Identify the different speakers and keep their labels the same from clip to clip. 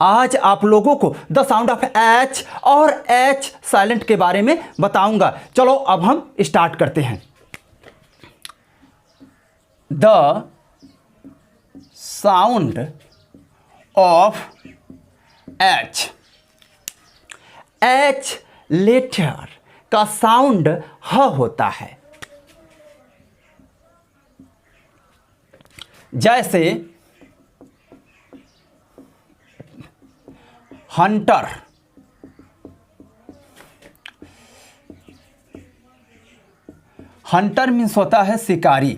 Speaker 1: आज आप लोगों को द साउंड ऑफ एच और एच साइलेंट के बारे में बताऊंगा। चलो अब हम स्टार्ट करते हैं। The sound of H. H letter का साउंड ह होता है। जैसे हंटर, हंटर मीन्स होता है शिकारी।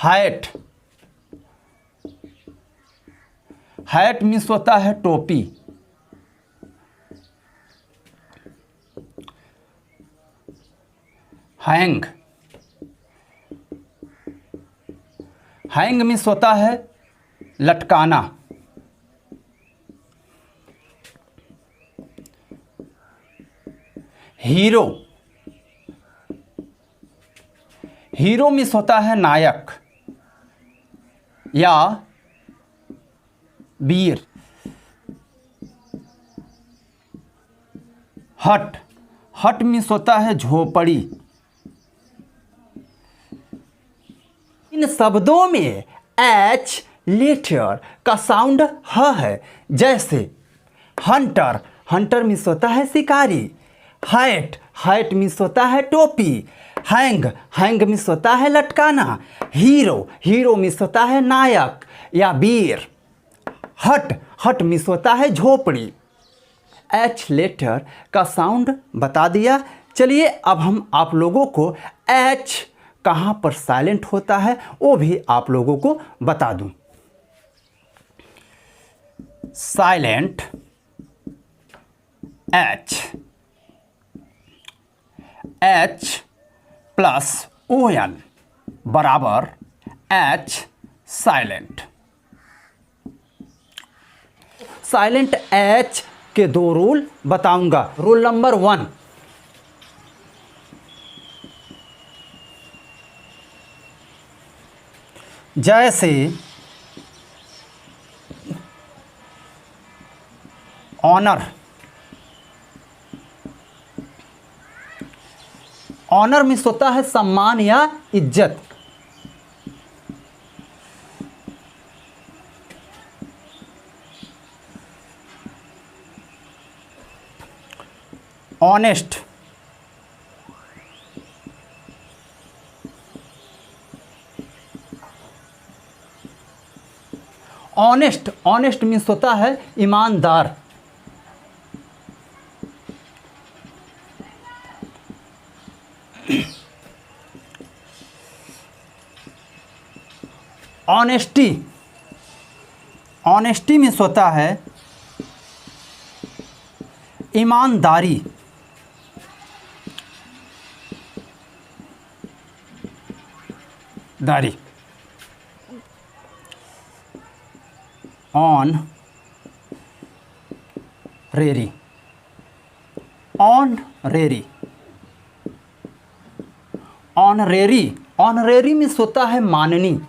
Speaker 1: हैट, हैट मीन्स होता है टोपी। हैंग, हैंग मीन्स होता है लटकाना। हीरो, हीरो मीन्स होता है नायक या वीर। हट, हट मीन्स होता है झोपड़ी। इन शब्दों में एच लेटर का साउंड ह है। जैसे हंटर, हंटर मीन्स होता है शिकारी। हैट, हैट मीन्स होता है टोपी। हैंग, हैंग मीन्स होता है लटकाना। हीरो, हीरो मीन्स होता है नायक या वीर। हट, हट मीन्स होता है झोपड़ी। एच लेटर का साउंड बता दिया। चलिए अब हम आप लोगों को एच कहाँ पर साइलेंट होता है वो भी आप लोगों को बता दूं। Silent H, H plus O N बराबर एच साइलेंट। साइलेंट एच के दो रूल बताऊंगा। रूल नंबर 1, जैसे ऑनर, ऑनर मीन्स होता है सम्मान या इज्जत। ऑनेस्ट, ऑनेस्ट, ऑनेस्ट मीन्स होता है ईमानदार। ऑनेस्टी, ऑनेस्टी मीन्स होता है ईमानदारी। दारी। Honorary, honorary, honorary, honorary means होता है माननी।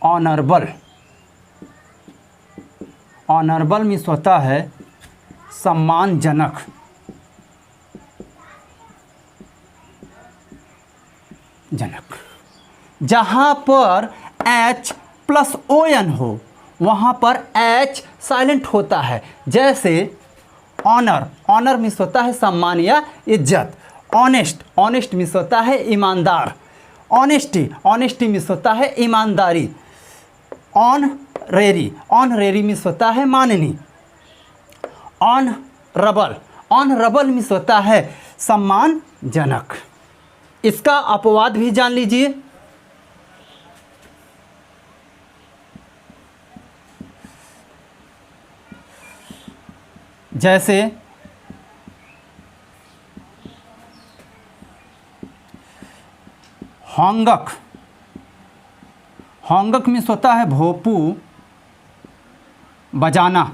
Speaker 1: ऑनरेबल, ऑनरेबल मीन्स होता है सम्मानजनक। जनक। जहाँ पर एच प्लस ओ एन हो वहाँ पर एच साइलेंट होता है। जैसे ऑनर, ऑनर मीन्स होता है सम्मान या इज्जत। ऑनेस्ट, ऑनेस्ट मीन्स होता है ईमानदार। ऑनेस्टी, ऑनेस्टी मीन्स होता है ईमानदारी। Honorary, honorary means होता है माननी। Honourable, honourable means होता है सम्मानजनक। इसका अपवाद भी जान लीजिए। जैसे होंगक, होंगक मीन्स होता है भोपू बजाना,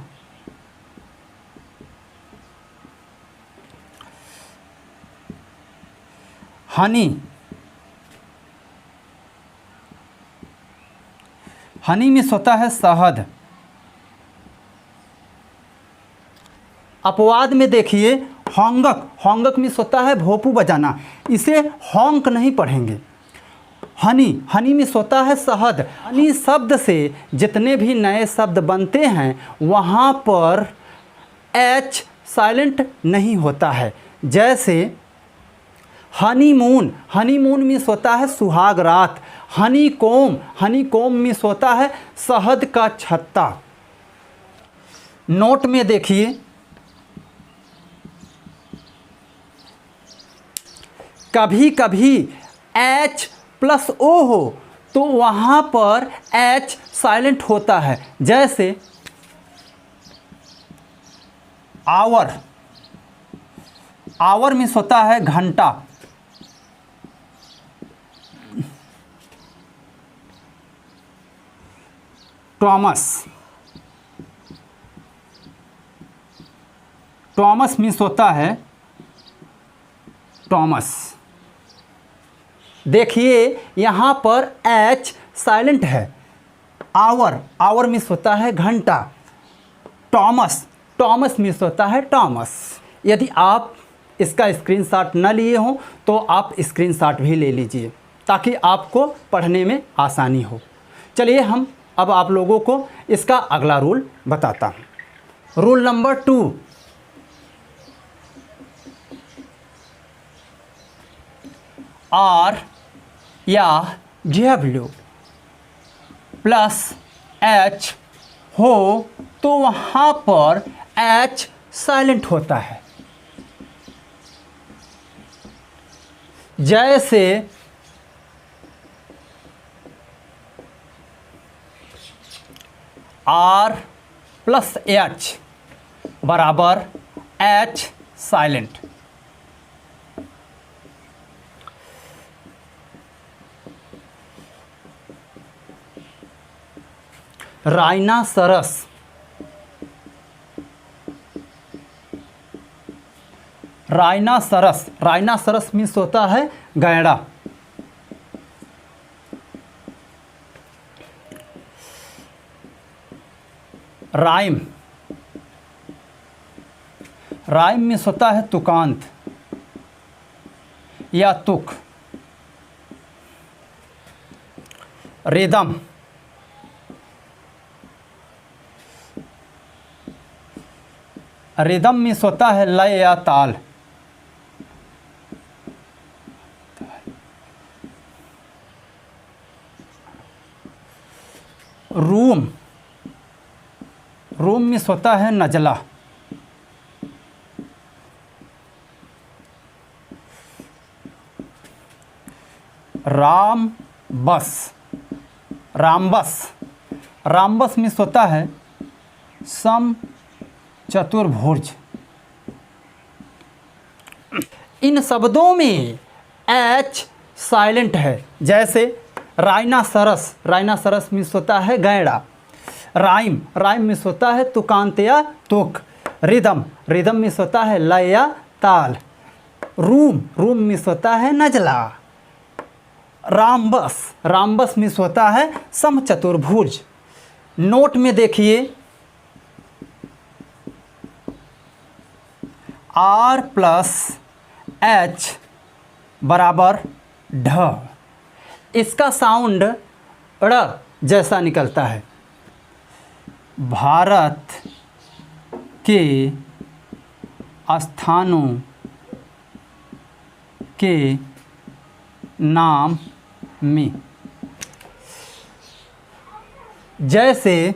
Speaker 1: हनी, हनी मीन्स होता है शहद। अपवाद में देखिए होंगक, होंगक मीन्स होता है भोपू बजाना, इसे होंक नहीं पढ़ेंगे। हनी, हनी मीन्स होता है शहद। हनी शब्द से जितने भी नए शब्द बनते हैं वहाँ पर एच साइलेंट नहीं होता है। जैसे हनीमून, हनीमून मीन्स होता है सुहाग रात। हनी कोम, हनी कोम मीन्स होता है शहद का छत्ता। नोट में देखिए कभी कभी एच प्लस ओ हो तो वहाँ पर एच साइलेंट होता है। जैसे आवर, आवर मीन्स होता है घंटा। टॉमस, टॉमस मीन्स होता है टॉमस। देखिए यहाँ पर एच साइलेंट है। आवर, आवर मीन्स होता है घंटा। टॉमस, टॉमस मीन्स होता है टॉमस। यदि आप इसका स्क्रीनशॉट न लिए हों तो आप स्क्रीनशॉट भी ले लीजिए ताकि आपको पढ़ने में आसानी हो। चलिए हम अब आप लोगों को इसका अगला रूल बताता हूँ। रूल नंबर 2, आर या डब्ल्यू प्लस एच हो तो वहाँ पर एच साइलेंट होता है। जैसे आर प्लस एच बराबर एच साइलेंट। राइनासरस, राइनासरस, राइनासरस मीन्स होता है गैंडा। राइम, राइम मीन्स होता है तुकांत या तुक। रिदम, रिदम मीन्स होता है लय या ताल। रूम, रूम मीन्स होता है नजला। राम बस, रामबस, रामबस मीन्स होता है सम चतुर्भुज। इन शब्दों में एच साइलेंट है। जैसे राइनासरस, राइनासरस मीन्स होता है गैंडा। राइम, राइम मीन्स होता है तुकांत या तुक। रिदम, रिदम मीन्स होता है लय या ताल। रूम, रूम मीन्स होता है नजला। रामबस, रामबस मीन्स होता है समचतुर्भुज। नोट में देखिए आर प्लस एच बराबर ढ, इसका साउंड ड़ जैसा निकलता है। भारत के स्थानों के नाम में, जैसे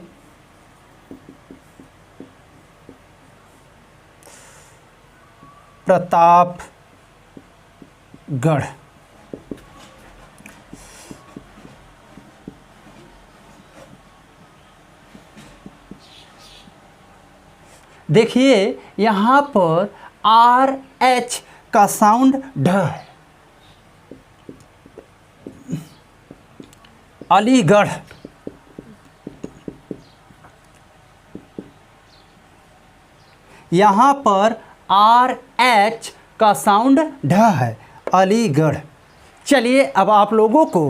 Speaker 1: प्रतापगढ़, देखिए यहाँ पर आर एच का साउंड ढ है। अलीगढ़, यहाँ पर RH का साउंड ढ है, अलीगढ़। चलिए अब आप लोगों को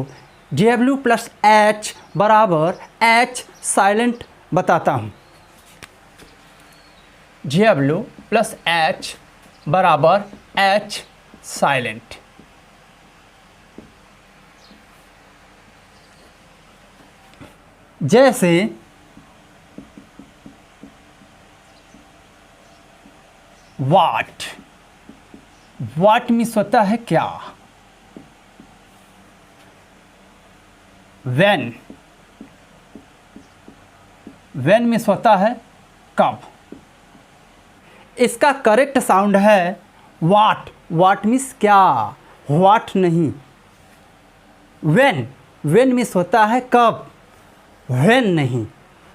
Speaker 1: JW प्लस H बराबर H साइलेंट बताता हूँ। JW प्लस H बराबर H साइलेंट। जैसे वाट, वाट मीन्स होता है क्या। व्हेन, व्हेन मीन्स होता है कब। इसका करेक्ट साउंड है वाट, वाट मीन्स क्या, वाट नहीं। व्हेन, व्हेन मीन्स होता है कब, व्हेन नहीं।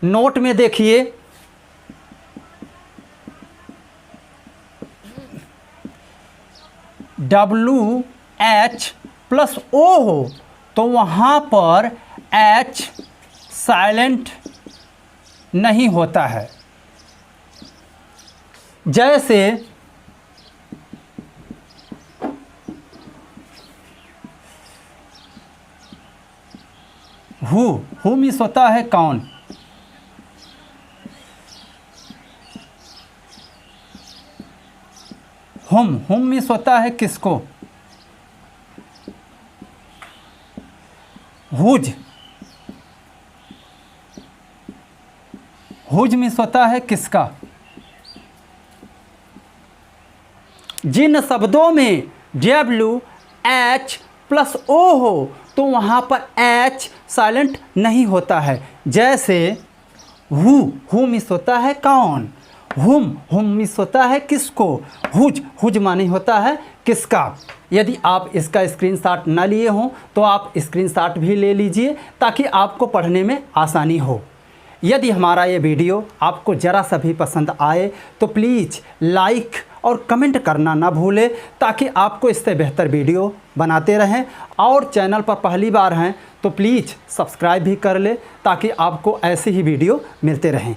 Speaker 1: नोट में देखिए WH प्लस O हो तो वहाँ पर H साइलेंट नहीं होता है। जैसे हु मीन्स होता है कौन। हुम मीन्स होता है किसको। हुज, हुज मीन्स होता है किसका। जिन शब्दों में WH प्लस O हो तो वहाँ पर H साइलेंट नहीं होता है। जैसे हु मीन्स होता है कौन, हुम मीन्स होता है किसको, हुज माने होता है किसका। यदि आप इसका स्क्रीनशॉट ना लिए हों तो आप स्क्रीनशॉट भी ले लीजिए ताकि आपको पढ़ने में आसानी हो। यदि हमारा ये वीडियो आपको ज़रा सा भी पसंद आए तो प्लीज़ लाइक और कमेंट करना ना भूलें ताकि आपको इससे बेहतर वीडियो बनाते रहें। और चैनल पर पहली बार हैं तो प्लीज़ सब्सक्राइब भी कर लें ताकि आपको ऐसे ही वीडियो मिलते रहें।